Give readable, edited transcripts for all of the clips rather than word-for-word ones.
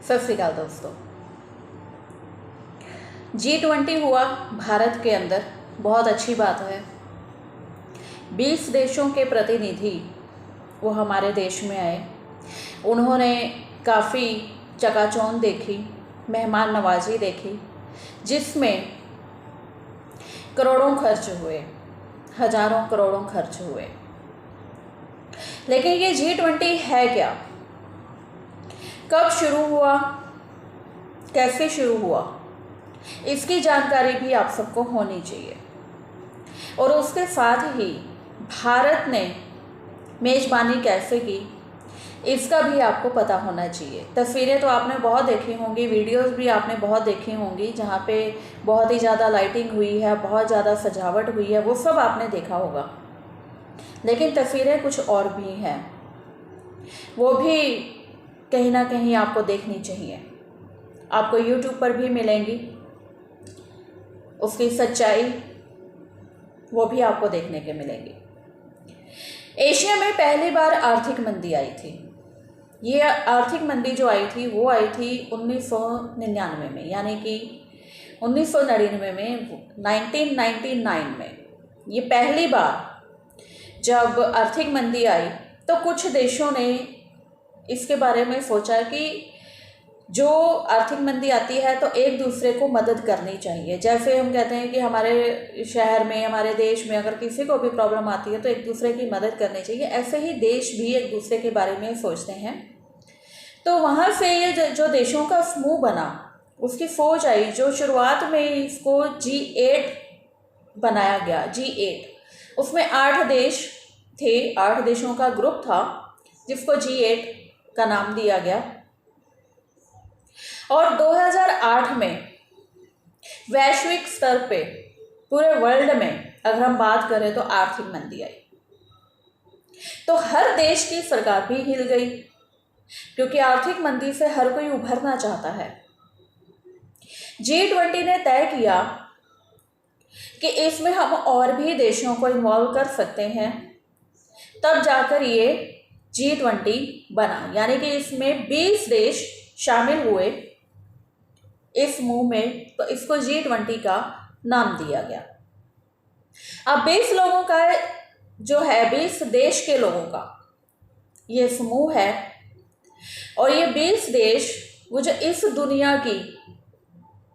सत श्री अकाल दोस्तों। G20 हुआ भारत के अंदर, बहुत अच्छी बात है। 20 देशों के प्रतिनिधि वो हमारे देश में आए। उन्होंने काफ़ी चकाचौंध देखी, मेहमान नवाजी देखी, जिसमें करोड़ों खर्च हुए, हजारों करोड़ों खर्च हुए। लेकिन ये G20 है क्या, कब शुरू हुआ, कैसे शुरू हुआ, इसकी जानकारी भी आप सबको होनी चाहिए। और उसके साथ ही भारत ने मेज़बानी कैसे की, इसका भी आपको पता होना चाहिए। तस्वीरें तो आपने बहुत देखी होंगी, वीडियोस भी आपने बहुत देखी होंगी, जहाँ पे बहुत ही ज़्यादा लाइटिंग हुई है, बहुत ज़्यादा सजावट हुई है, वो सब आपने देखा होगा। लेकिन तस्वीरें कुछ और भी हैं, वो भी कहीं ना कहीं आपको देखनी चाहिए। आपको YouTube पर भी मिलेंगी, उसकी सच्चाई वो भी आपको देखने के मिलेंगी। एशिया में पहली बार आर्थिक मंदी आई थी। ये आर्थिक मंदी जो आई थी वो आई थी 1999 में, यानी कि 1999 में, 1999 में ये पहली बार जब आर्थिक मंदी आई तो कुछ देशों ने इसके बारे में सोचा कि जो आर्थिक मंदी आती है तो एक दूसरे को मदद करनी चाहिए। जैसे हम कहते हैं कि हमारे शहर में, हमारे देश में अगर किसी को भी प्रॉब्लम आती है तो एक दूसरे की मदद करनी चाहिए, ऐसे ही देश भी एक दूसरे के बारे में सोचते हैं। तो वहाँ से ये जो देशों का समूह बना, उसकी फौज आई, जो शुरुआत में इसको G8 बनाया गया। G8 उसमें 8 देश थे, 8 देशों का ग्रुप था, जिसको G8 का नाम दिया गया। और 2008 में वैश्विक स्तर पे पूरे वर्ल्ड में अगर हम बात करें तो आर्थिक मंदी आई, तो हर देश की सरकार भी हिल गई, क्योंकि आर्थिक मंदी से हर कोई उभरना चाहता है। G20 ने तय किया कि इसमें हम और भी देशों को इन्वॉल्व कर सकते हैं, तब जाकर ये G20 बना, यानी कि इसमें 20 देश शामिल हुए इस समूह में, तो इसको G20 का नाम दिया गया। अब 20 लोगों का जो है, 20 देश के लोगों का ये समूह है, और ये 20 देश वो जो इस दुनिया की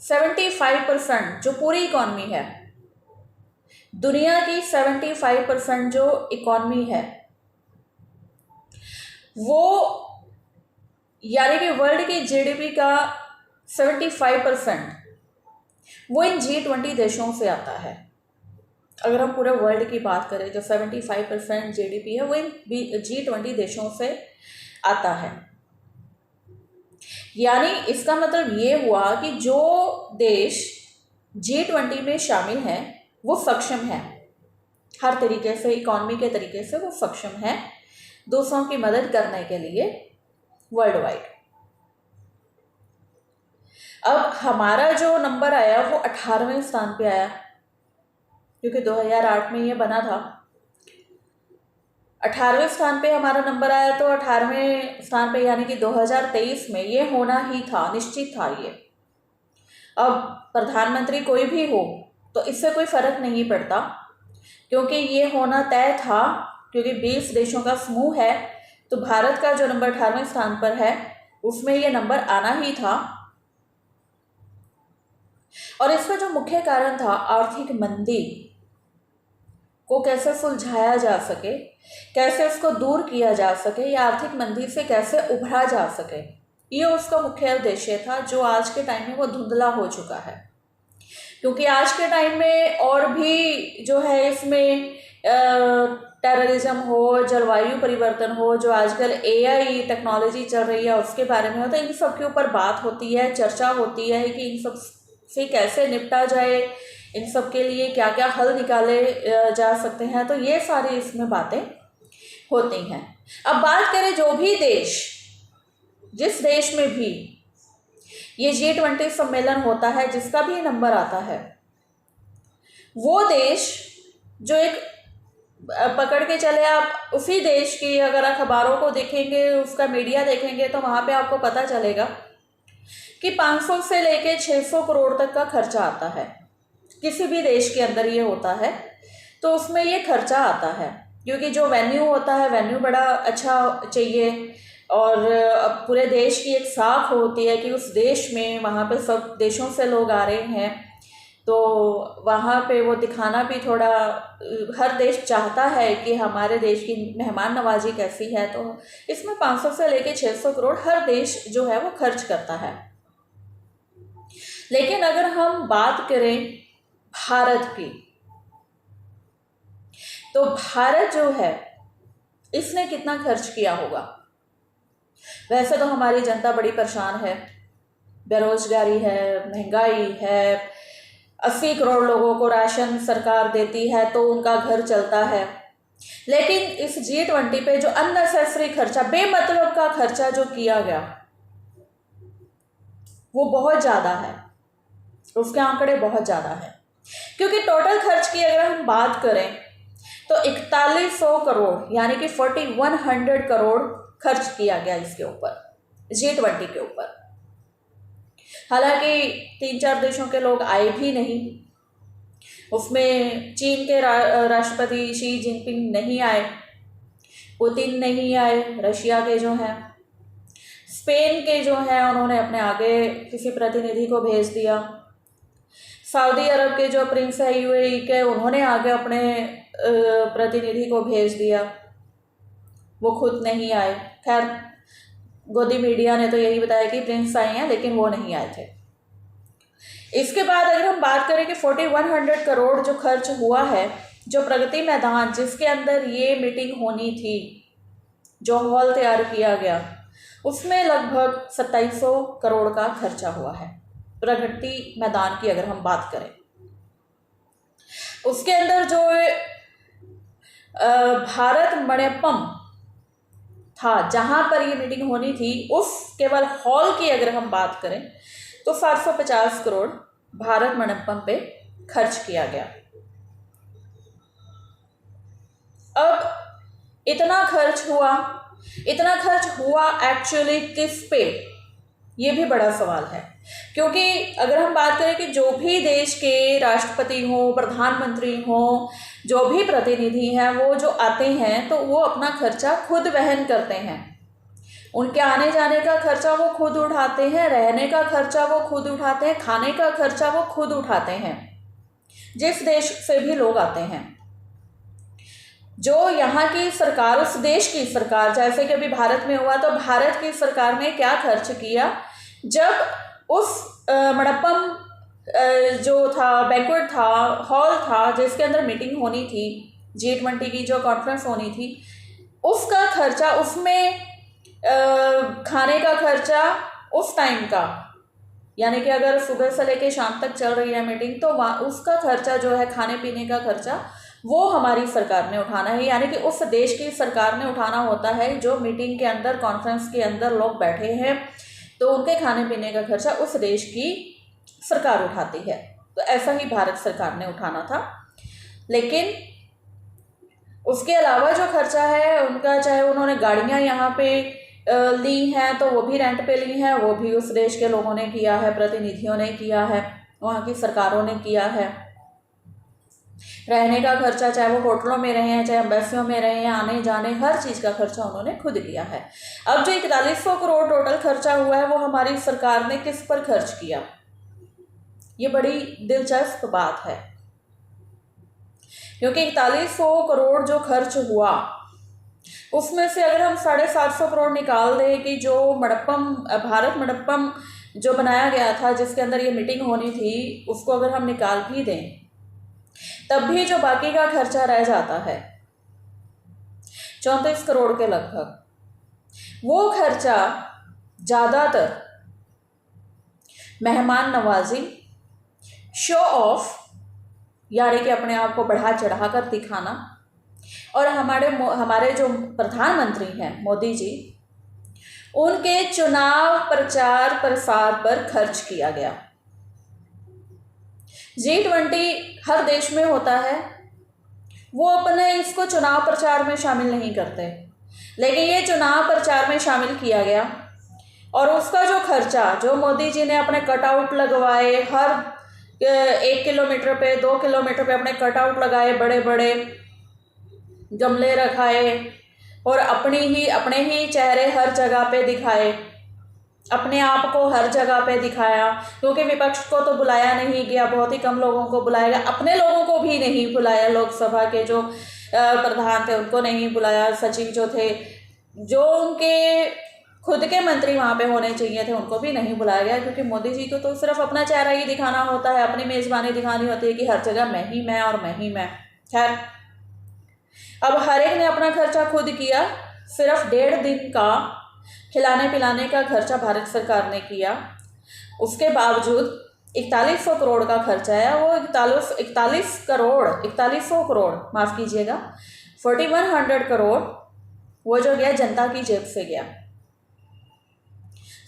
75% जो पूरी इकॉनमी है, दुनिया की 75% जो इकॉनमी है, वो यानी कि वर्ल्ड की GDP का 75% वो इन G20 देशों से आता है। अगर हम पूरे वर्ल्ड की बात करें, जो 75% GDP है वो इन G20 देशों से आता है। यानी इसका मतलब ये हुआ कि जो देश G20 में शामिल हैं वो सक्षम है, हर तरीके से, इकॉनमी के तरीके से वो सक्षम है दूसरों की मदद करने के लिए वर्ल्ड वाइड। अब हमारा जो नंबर आया वो 18वें स्थान पे आया, क्योंकि 2008 में ये बना था। 18वें स्थान पे हमारा नंबर आया, तो 18वें स्थान पे यानी कि 2023 में ये होना ही था, निश्चित था ये। अब प्रधानमंत्री कोई भी हो तो इससे कोई फर्क नहीं पड़ता, क्योंकि ये होना तय था, क्योंकि 20 देशों का समूह है, तो भारत का जो नंबर 18वें स्थान पर है उसमें ये नंबर आना ही था। और इसका जो मुख्य कारण था, आर्थिक मंदी को कैसे सुलझाया जा सके, कैसे उसको दूर किया जा सके, या आर्थिक मंदी से कैसे उभरा जा सके, ये उसका मुख्य उद्देश्य था, जो आज के टाइम में वो धुंधला हो चुका है। क्योंकि आज के टाइम में और भी जो है, इसमें टेररिज्म हो, जलवायु परिवर्तन हो, जो आजकल AI टेक्नोलॉजी चल रही है उसके बारे में होता है, इन सब के ऊपर बात होती है, चर्चा होती है कि इन सब से कैसे निपटा जाए, इन सब के लिए क्या क्या हल निकाले जा सकते हैं, तो ये सारी इसमें बातें होती हैं। अब बात करें, जो भी देश, जिस देश में भी ये G20 सम्मेलन होता है, जिसका भी नंबर आता है, वो देश जो एक पकड़ के चले आप, उसी देश की अगर अखबारों को देखेंगे, उसका मीडिया देखेंगे, तो वहाँ पे आपको पता चलेगा कि 500 से लेके 600 करोड़ तक का खर्चा आता है। किसी भी देश के अंदर ये होता है तो उसमें ये खर्चा आता है, क्योंकि जो वेन्यू होता है वेन्यू बड़ा अच्छा चाहिए, और पूरे देश की एक साख होती है कि उस देश में वहाँ पे सब देशों से लोग आ रहे हैं, तो वहाँ पे वो दिखाना भी थोड़ा, हर देश चाहता है कि हमारे देश की मेहमान नवाजी कैसी है। तो इसमें 500 से लेके 600 करोड़ हर देश जो है वो खर्च करता है। लेकिन अगर हम बात करें भारत की, तो भारत जो है इसने कितना खर्च किया होगा। वैसे तो हमारी जनता बड़ी परेशान है, बेरोजगारी है, महंगाई है, 80 करोड़ लोगों को राशन सरकार देती है तो उनका घर चलता है। लेकिन इस G20 पे जो अननेसेसरी खर्चा, बेमतलब का खर्चा जो किया गया वो बहुत ज़्यादा है, उसके आंकड़े बहुत ज़्यादा है। क्योंकि टोटल खर्च की अगर हम बात करें तो 4100 करोड़ यानी कि 4100 करोड़ खर्च किया गया इसके ऊपर, G20 के ऊपर। हालांकि 3-4 देशों के लोग आए भी नहीं, उसमें चीन के राष्ट्रपति शी जिनपिंग नहीं आए, पुतिन नहीं आए, रशिया के जो हैं, स्पेन के जो हैं उन्होंने अपने आगे किसी प्रतिनिधि को भेज दिया, सऊदी अरब के जो प्रिंस है UAE के, उन्होंने आगे अपने प्रतिनिधि को भेज दिया, वो खुद नहीं आए। खैर गोदी मीडिया ने तो यही बताया कि प्रिंस आए हैं, लेकिन वो नहीं आए थे। इसके बाद अगर हम बात करें कि 4100 करोड़ जो खर्च हुआ है, जो प्रगति मैदान जिसके अंदर ये मीटिंग होनी थी, जो हॉल तैयार किया गया, उसमें लगभग 2700 करोड़ का खर्चा हुआ है। प्रगति मैदान की अगर हम बात करें, उसके अंदर जो भारत मंडपम था जहां पर ये मीटिंग होनी थी, उस केवल हॉल की अगर हम बात करें तो 750 करोड़ भारत मंडपम पे खर्च किया गया। अब इतना खर्च हुआ एक्चुअली किस पे, ये भी बड़ा सवाल है। क्योंकि अगर हम बात करें कि जो भी देश के राष्ट्रपति हो, प्रधानमंत्री हो, जो भी प्रतिनिधि हैं, वो जो आते हैं तो वो अपना खर्चा खुद वहन करते हैं। उनके आने जाने का खर्चा वो खुद उठाते हैं, रहने का खर्चा वो खुद उठाते हैं, खाने का खर्चा वो खुद उठाते हैं, जिस देश से भी लोग आते हैं। जो यहाँ की सरकार, उस देश की सरकार, जैसे कि अभी भारत में हुआ, तो भारत की सरकार ने क्या खर्च किया, जब उस मंडपम जो था, बैंक्वेट था, हॉल था जिसके अंदर मीटिंग होनी थी, G20 की जो कॉन्फ्रेंस होनी थी, उसका खर्चा, उसमें खाने का खर्चा उस टाइम का, यानी कि अगर सुबह से लेके शाम तक चल रही है मीटिंग, तो वहाँ उसका खर्चा जो है, खाने पीने का खर्चा, वो हमारी सरकार ने उठाना है। यानी कि उस देश की सरकार ने उठाना होता है। जो मीटिंग के अंदर, कॉन्फ्रेंस के अंदर लोग बैठे हैं, तो उनके खाने पीने का खर्चा उस देश की सरकार उठाती है। तो ऐसा ही भारत सरकार ने उठाना था। लेकिन उसके अलावा जो खर्चा है उनका, चाहे उन्होंने गाड़ियाँ यहाँ पे ली हैं तो वो भी रेंट पे ली हैं, वो भी उस देश के लोगों ने किया है, प्रतिनिधियों ने किया है, वहाँ की सरकारों ने किया है। रहने का खर्चा, चाहे वो होटलों में रहे हैं, चाहे एम्बेसियों में रहे हैं, आने जाने हर चीज़ का खर्चा उन्होंने खुद किया है। अब जो 4100 करोड़ टोटल खर्चा हुआ है, वो हमारी सरकार ने किस पर खर्च किया, ये बड़ी दिलचस्प बात है। क्योंकि 4100 करोड़ जो खर्च हुआ, उसमें से अगर हम 750 करोड़ निकाल दें कि जो मंडपम, भारत मंडपम जो बनाया गया था जिसके अंदर ये मीटिंग होनी थी, उसको अगर हम निकाल भी दें, तब भी जो बाकी का खर्चा रह जाता है 34 करोड़ के लगभग, वो खर्चा ज़्यादातर मेहमान नवाजी, शो ऑफ, यानी कि अपने आप को बढ़ा चढ़ा कर दिखाना, और हमारे जो प्रधानमंत्री हैं मोदी जी, उनके चुनाव प्रचार प्रसार पर खर्च किया गया। G20 हर देश में होता है, वो अपने इसको चुनाव प्रचार में शामिल नहीं करते, लेकिन ये चुनाव प्रचार में शामिल किया गया। और उसका जो खर्चा जो मोदी जी ने अपने कटआउट लगवाए, हर 1 किलोमीटर पे 2 किलोमीटर पे अपने कटआउट लगाए, बड़े बड़े गमले रखाए और अपने ही चेहरे हर जगह पे दिखाए, अपने आप को हर जगह पे दिखाया, क्योंकि विपक्ष को तो बुलाया नहीं गया, बहुत ही कम लोगों को बुलाया गया, अपने लोगों को भी नहीं बुलाया, लोकसभा के जो प्रधान थे उनको नहीं बुलाया, सचिव जो थे, जो उनके खुद के मंत्री वहाँ पे होने चाहिए थे उनको भी नहीं बुलाया गया, क्योंकि मोदी जी को तो सिर्फ अपना चेहरा ही दिखाना होता है, अपनी मेज़बानी दिखानी होती है कि हर जगह मैं ही मैं और मैं ही मैं। खैर, अब हर एक ने अपना खर्चा खुद किया, सिर्फ 1.5 दिन का खिलाने पिलाने का खर्चा भारत सरकार ने किया। उसके बावजूद 4100 करोड़ का खर्चा है, वो 4100 करोड़ माफ़ कीजिएगा, 4100 करोड़ वो जो गया जनता की जेब से गया।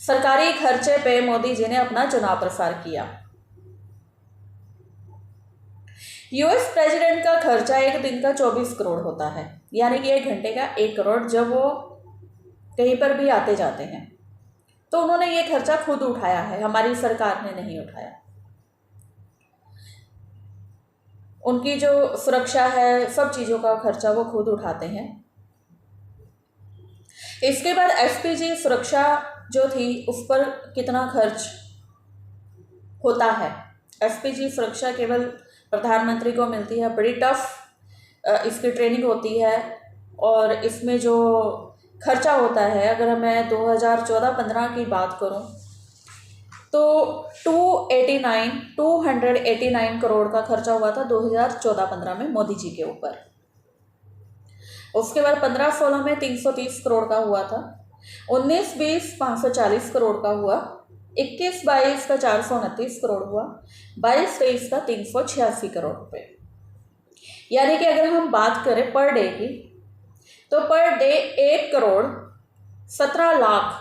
सरकारी खर्चे पे मोदी जी ने अपना चुनाव प्रसार किया। यूएस प्रेसिडेंट का खर्चा एक दिन का 24 करोड़ होता है, यानी कि 1 घंटे का 1 करोड़, जब वो कहीं पर भी आते जाते हैं। तो उन्होंने ये खर्चा खुद उठाया है, हमारी सरकार ने नहीं उठाया। उनकी जो सुरक्षा है, सब चीज़ों का खर्चा वो खुद उठाते हैं। इसके बाद एसपीजी सुरक्षा जो थी उस पर कितना खर्च होता है। एसपीजी सुरक्षा केवल प्रधानमंत्री को मिलती है, बड़ी टफ इसकी ट्रेनिंग होती है, और इसमें जो खर्चा होता है, अगर मैं 2014-15 की बात करूं तो 289 करोड़ का खर्चा हुआ था 2014-15 में मोदी जी के ऊपर। उसके बाद 15-16 में 330 करोड़ का हुआ था, 19-20 540 करोड़ का हुआ, 21-22 का 429 करोड़ हुआ, 22-23 का 386 करोड़ रुपए। यानी कि अगर हम बात करें पर डे की, तो पर डे 1 करोड़ 17 लाख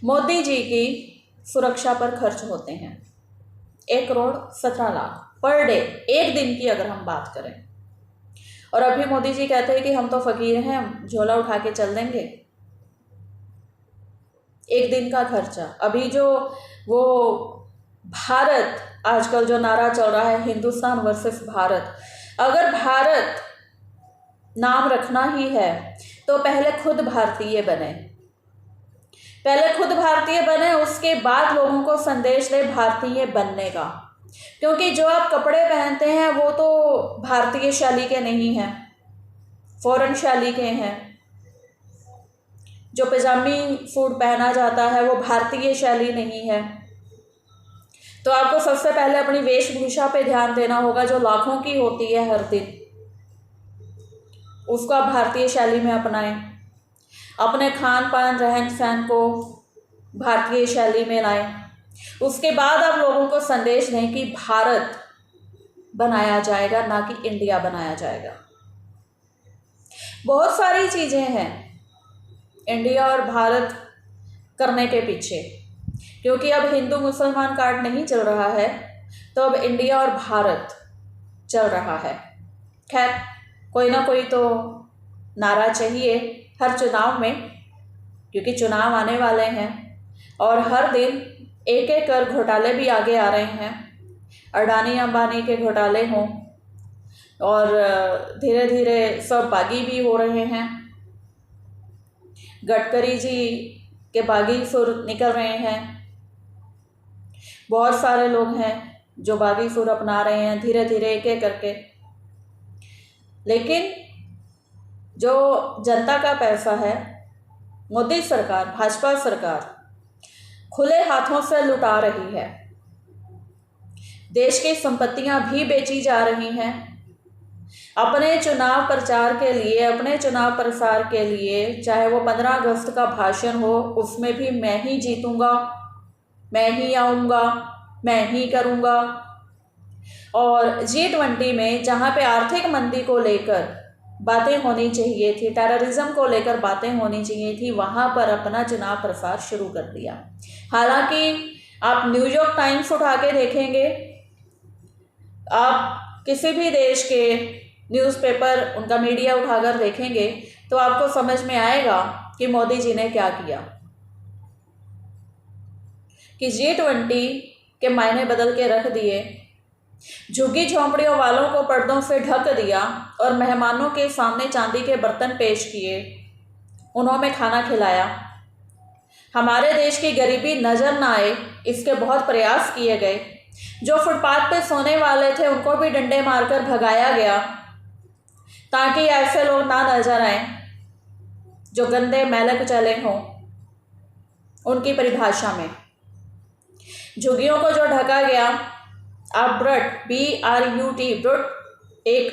मोदी जी की सुरक्षा पर खर्च होते हैं। 1 करोड़ 17 लाख पर डे, एक दिन की अगर हम बात करें। और अभी मोदी जी कहते हैं कि हम तो फकीर हैं, हम झोला उठा के चल देंगे। एक दिन का खर्चा, अभी जो वो भारत, आजकल जो नारा चल रहा है हिंदुस्तान वर्सेस भारत, अगर भारत नाम रखना ही है तो पहले खुद भारतीय बने, उसके बाद लोगों को संदेश दे भारतीय बनने का। क्योंकि जो आप कपड़े पहनते हैं वो तो भारतीय शैली के नहीं हैं, फॉरेन शैली के हैं। जो पजामी सूट पहना जाता है वो भारतीय शैली नहीं है। तो आपको सबसे पहले अपनी वेशभूषा पे ध्यान देना होगा, जो लाखों की होती है हर दिन, उसको आप भारतीय शैली में अपनाएं। अपने खान पान रहन सहन को भारतीय शैली में लाएं। उसके बाद आप लोगों को संदेश दें कि भारत बनाया जाएगा, ना कि इंडिया बनाया जाएगा। बहुत सारी चीज़ें हैं इंडिया और भारत करने के पीछे, क्योंकि अब हिंदू मुसलमान कार्ड नहीं चल रहा है, तो अब इंडिया और भारत चल रहा है। खैर, कोई ना कोई तो नारा चाहिए हर चुनाव में, क्योंकि चुनाव आने वाले हैं और हर दिन एक एक कर घोटाले भी आगे आ रहे हैं। अडानी अंबानी के घोटाले हों और धीरे धीरे सब बागी भी हो रहे हैं। गडकरी जी के बागी सुर निकल रहे हैं। बहुत सारे लोग हैं जो बागी सुर अपना रहे हैं धीरे धीरे एक एक करके। लेकिन जो जनता का पैसा है, मोदी सरकार, भाजपा सरकार खुले हाथों से लुटा रही है। देश की संपत्तियां भी बेची जा रही हैं अपने चुनाव प्रचार के लिए, अपने चुनाव प्रसार के लिए। चाहे वो 15 अगस्त का भाषण हो, उसमें भी मैं ही जीतूंगा, मैं ही आऊँगा, मैं ही करूँगा। और G20 में जहाँ पे आर्थिक मंदी को लेकर बातें होनी चाहिए थी, टेररिज्म को लेकर बातें होनी चाहिए थी, वहाँ पर अपना चुनाव प्रसार शुरू कर दिया। हालांकि आप न्यूयॉर्क टाइम्स उठा के देखेंगे, आप किसी भी देश के न्यूज़पेपर, उनका मीडिया उठाकर देखेंगे, तो आपको समझ में आएगा कि मोदी जी ने क्या किया। कि G20 के मायने बदल के रख दिए, झुग्गी झोंपड़ियों वालों को पर्दों से ढक दिया और मेहमानों के सामने चांदी के बर्तन पेश किए, उन्होंने खाना खिलाया। हमारे देश की गरीबी नज़र ना आए इसके बहुत प्रयास किए गए। जो फुटपाथ पे सोने वाले थे उनको भी डंडे मारकर भगाया गया ताकि ऐसे लोग ना नजर आए जो गंदे मैले कुचैले हों। उनकी परिभाषा में झुग्गियों को जो ढका गया, आप BRUT एक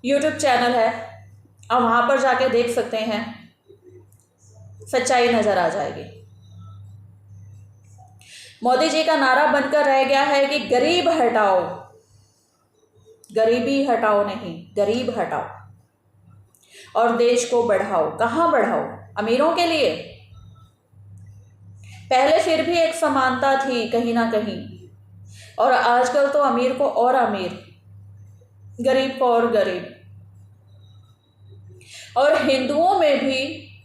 यूट्यूब चैनल है, आप वहाँ पर जाके देख सकते हैं, सच्चाई नज़र आ जाएगी। मोदी जी का नारा बनकर रह गया है कि गरीब हटाओ, गरीबी हटाओ नहीं, गरीब हटाओ और देश को बढ़ाओ। कहाँ बढ़ाओ? अमीरों के लिए। पहले फिर भी एक समानता थी कहीं ना कहीं, और आजकल तो अमीर को और अमीर, गरीब को और गरीब। और हिंदुओं में भी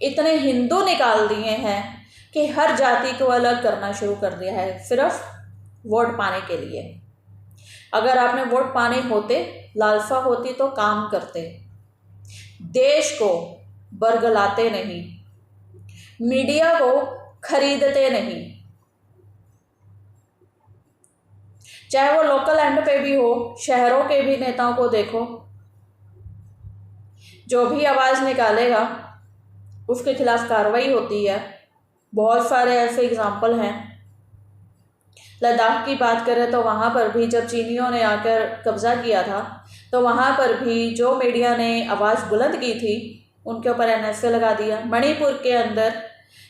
इतने हिंदू निकाल दिए हैं कि हर जाति को अलग करना शुरू कर दिया है, सिर्फ वोट पाने के लिए। अगर आपने वोट पाने होते, लालसा होती तो काम करते, देश को बरगलाते नहीं, मीडिया को खरीदते नहीं, चाहे वो लोकल एंड पे भी हो। शहरों के भी नेताओं को देखो, जो भी आवाज़ निकालेगा उसके खिलाफ कार्रवाई होती है। बहुत सारे ऐसे एग्जाम्पल हैं। लद्दाख की बात करें तो वहाँ पर भी जब चीनियों ने आकर कब्ज़ा किया था तो वहाँ पर भी जो मीडिया ने आवाज़ बुलंद की थी उनके ऊपर NSA लगा दिया। मणिपुर के अंदर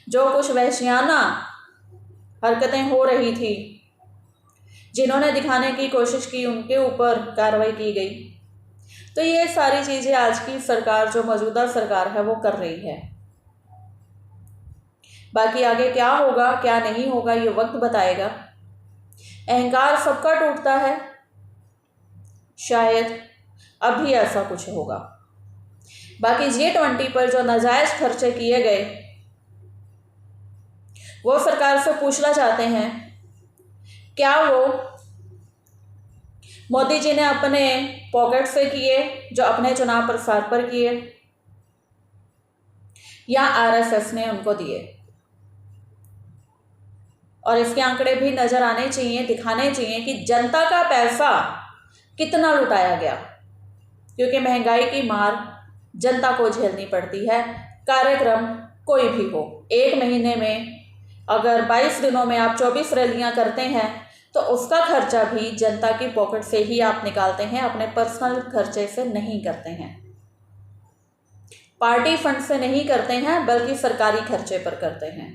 जो कुछ वहशियाना हरकतें हो रही थी, जिन्होंने दिखाने की कोशिश की, उनके ऊपर कार्रवाई की गई। तो ये सारी चीज़ें आज की सरकार, जो मौजूदा सरकार है, वो कर रही है। बाकी आगे क्या होगा क्या नहीं होगा ये वक्त बताएगा। अहंकार सबका टूटता है, शायद अभी ऐसा कुछ होगा। बाकी G20 पर जो नाजायज़ खर्चे किए गए, वो सरकार से पूछना चाहते हैं, क्या वो मोदी जी ने अपने पॉकेट से किए, जो अपने चुनाव प्रचार पर किए, या RSS ने उनको दिए? और इसके आंकड़े भी नज़र आने चाहिए, दिखाने चाहिए कि जनता का पैसा कितना लुटाया गया, क्योंकि महंगाई की मार जनता को झेलनी पड़ती है। कार्यक्रम कोई भी हो, एक महीने में अगर 22 दिनों में आप 24 रैलियां करते हैं तो उसका खर्चा भी जनता की पॉकेट से ही आप निकालते हैं, अपने पर्सनल खर्चे से नहीं करते हैं, पार्टी फंड से नहीं करते हैं, बल्कि सरकारी खर्चे पर करते हैं।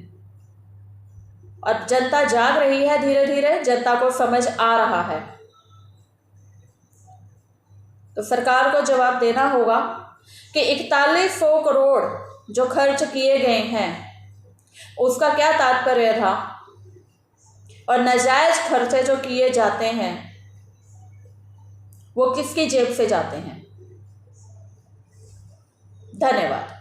और जनता जाग रही है, धीरे धीरे जनता को समझ आ रहा है। तो सरकार को जवाब देना होगा कि 4100 करोड़ जो खर्च किए गए हैं उसका क्या तात्पर्य था, और नाजायज खर्चे जो किए जाते हैं वो किसकी जेब से जाते हैं। धन्यवाद।